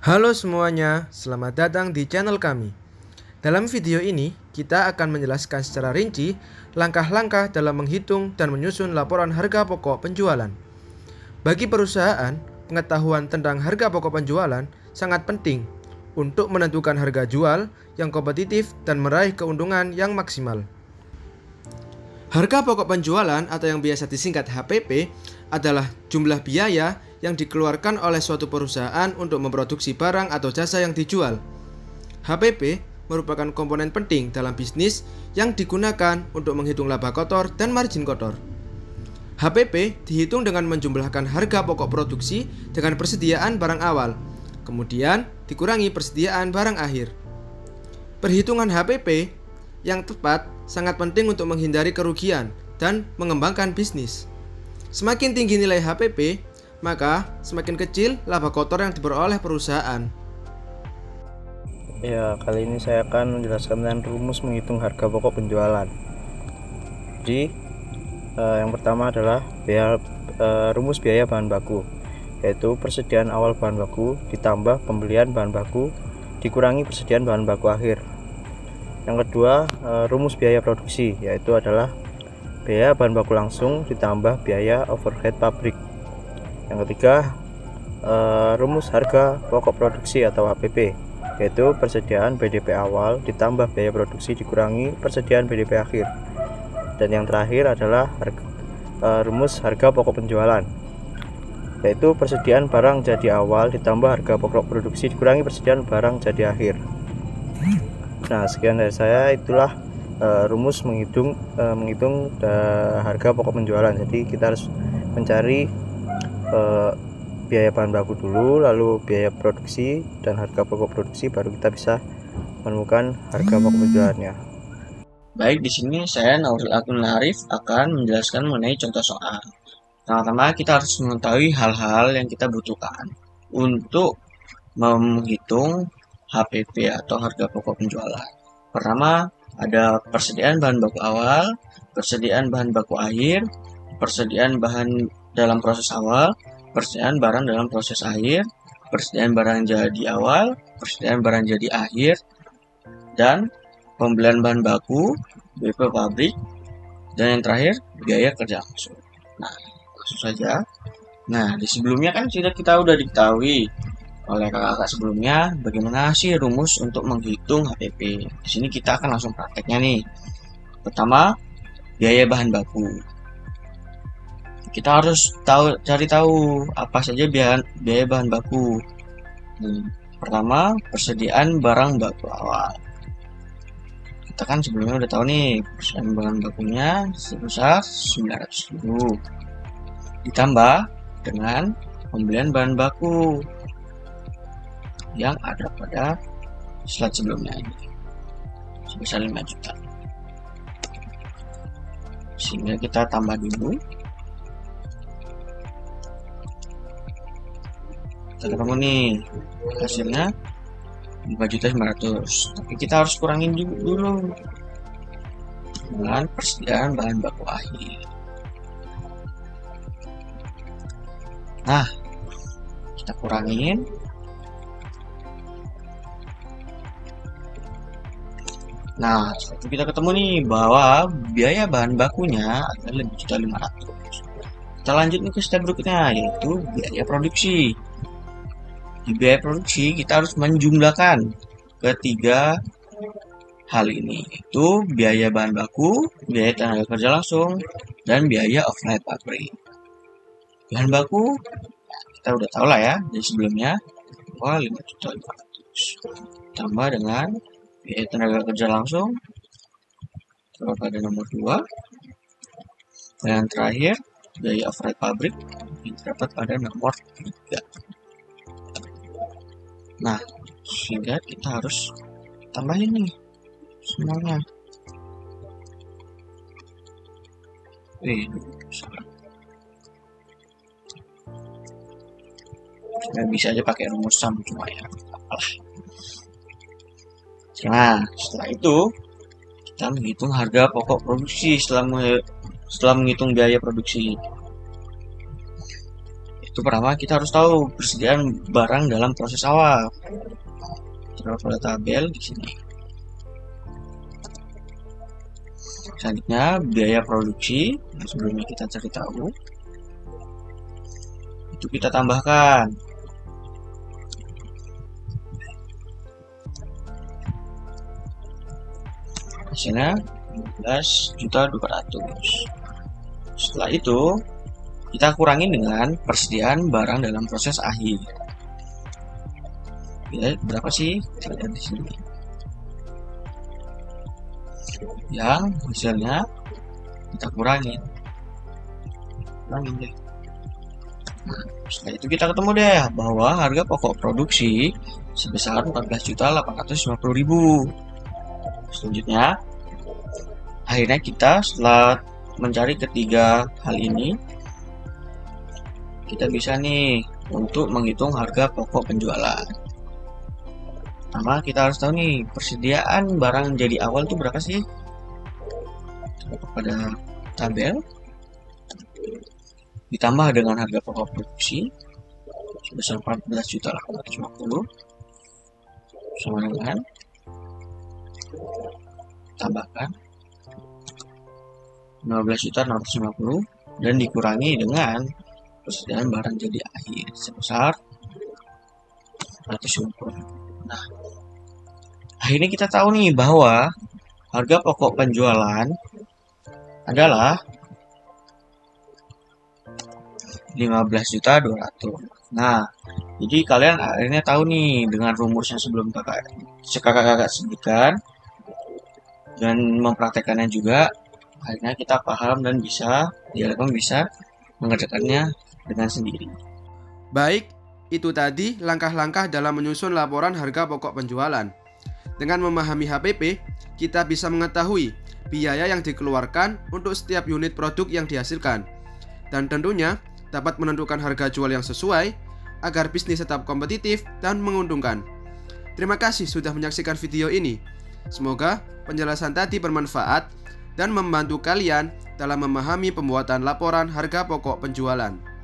Halo semuanya, selamat datang di channel kami. Dalam video ini, kita akan menjelaskan secara rinci langkah-langkah dalam menghitung dan menyusun laporan harga pokok penjualan. Bagi perusahaan, pengetahuan tentang harga pokok penjualan sangat penting untuk menentukan harga jual yang kompetitif dan meraih keuntungan yang maksimal. Harga pokok penjualan atau yang biasa disingkat HPP adalah jumlah biaya yang dikeluarkan oleh suatu perusahaan untuk memproduksi barang atau jasa yang dijual. HPP merupakan komponen penting dalam bisnis yang digunakan untuk menghitung laba kotor dan margin kotor. HPP dihitung dengan menjumlahkan harga pokok produksi dengan persediaan barang awal, kemudian dikurangi persediaan barang akhir. Perhitungan HPP yang tepat sangat penting untuk menghindari kerugian dan mengembangkan bisnis. Semakin tinggi nilai HPP, maka semakin kecil laba kotor yang diperoleh perusahaan. Ya, kali ini saya akan menjelaskan tentang rumus menghitung harga pokok penjualan. Jadi, yang pertama adalah rumus biaya bahan baku, yaitu persediaan awal bahan baku ditambah pembelian bahan baku dikurangi persediaan bahan baku akhir. Yang kedua, rumus biaya produksi, yaitu adalah biaya bahan baku langsung ditambah biaya overhead pabrik. Yang ketiga, rumus harga pokok produksi atau HPP, yaitu persediaan BDP awal ditambah biaya produksi dikurangi persediaan BDP akhir. Dan yang terakhir adalah rumus harga pokok penjualan, yaitu persediaan barang jadi awal ditambah harga pokok produksi dikurangi persediaan barang jadi akhir. Nah, sekian dari saya, itulah rumus menghitung harga pokok penjualan. Jadi kita harus mencari biaya bahan baku dulu, lalu biaya produksi dan harga pokok produksi, baru kita bisa menemukan harga pokok penjualannya. Baik, di sini saya Nauril Akun Arif akan menjelaskan mengenai contoh soal. Pertama, kita harus mengetahui hal-hal yang kita butuhkan untuk menghitung HPP atau harga pokok penjualan. Pertama, ada persediaan bahan baku awal, persediaan bahan baku akhir, persediaan bahan dalam proses awal, persediaan barang dalam proses akhir, persediaan barang jadi awal, persediaan barang jadi akhir, dan pembelian bahan baku, BP pabrik, dan yang terakhir biaya kerja langsung. Nah, langsung saja. Nah, di sebelumnya kan kita udah diketahui oleh kakak-kakak sebelumnya bagaimana sih rumus untuk menghitung HPP. Di sini kita akan langsung prakteknya nih. Pertama, biaya bahan baku. Kita harus cari tahu apa saja biaya bahan baku. Pertama, persediaan barang baku awal. Kita kan sebelumnya udah tahu nih, persediaan bahan bakunya sebesar 900.000. Ditambah dengan pembelian bahan baku yang ada pada slide sebelumnya ini sebesar 5 juta. Sehingga kita tambah dulu. Kita ketemu nih hasilnya 5.900.000. Tapi kita harus kurangin dulu dengan persediaan bahan baku akhir. Nah, kita kurangin. Nah, setelah itu kita ketemu nih bahwa biaya bahan bakunya adalah 5.500.000. Kita lanjut nih ke step berikutnya, yaitu biaya produksi. Di biaya produksi kita harus menjumlahkan ketiga hal ini, yaitu biaya bahan baku, biaya tenaga kerja langsung, dan biaya overhead pabrik. Bahan baku kita udah tahu lah ya dari sebelumnya, bahwa 5.500.000 tambah dengan biaya tenaga kerja langsung terdapat pada nomor 2, dan yang terakhir biaya overhead pabrik yang terdapat pada nomor 3. Nah, sehingga kita harus tambahin nih semuanya. Nggak bisa aja pakai rumus sum, cuma ya apalah. Nah, setelah itu kita menghitung harga pokok produksi setelah menghitung biaya produksi. Itu pertama kita harus tahu persediaan barang dalam proses awal. Taruh pada tabel di sini. Selanjutnya biaya produksi yang sebelumnya kita cari tahu. Itu kita tambahkan. Hasilnya 15.200.000. Setelah itu kita kurangi dengan persediaan barang dalam proses akhir. Ya, berapa sih? Kita lihat di sini. Yang hasilnya kita kurangin deh. Nah, setelah itu kita ketemu deh bahwa harga pokok produksi sebesar 14.850.000. Selanjutnya, akhirnya kita setelah mencari ketiga hal ini, kita bisa nih untuk menghitung harga pokok penjualan. Pertama kita harus tahu nih persediaan barang jadi awal itu berapa sih? Pada tabel ditambah dengan harga pokok produksi sebesar 14.850 sama dengan tambahkan 15.650 dan dikurangi dengan persediaan barang jadi akhir sebesar 150. Nah, akhirnya kita tahu nih bahwa harga pokok penjualan adalah 15.200.000. Nah, jadi kalian akhirnya tahu nih dengan rumus yang sebelum kakak sebutkan dan mempraktekannya juga, akhirnya kita paham dan bisa mengerjakannya dengan sendiri. Baik, itu tadi langkah-langkah dalam menyusun laporan harga pokok penjualan. Dengan memahami HPP, kita bisa mengetahui biaya yang dikeluarkan untuk setiap unit produk yang dihasilkan. Dan tentunya dapat menentukan harga jual yang sesuai agar bisnis tetap kompetitif dan menguntungkan. Terima kasih sudah menyaksikan video ini. Semoga penjelasan tadi bermanfaat dan membantu kalian dalam memahami pembuatan laporan harga pokok penjualan.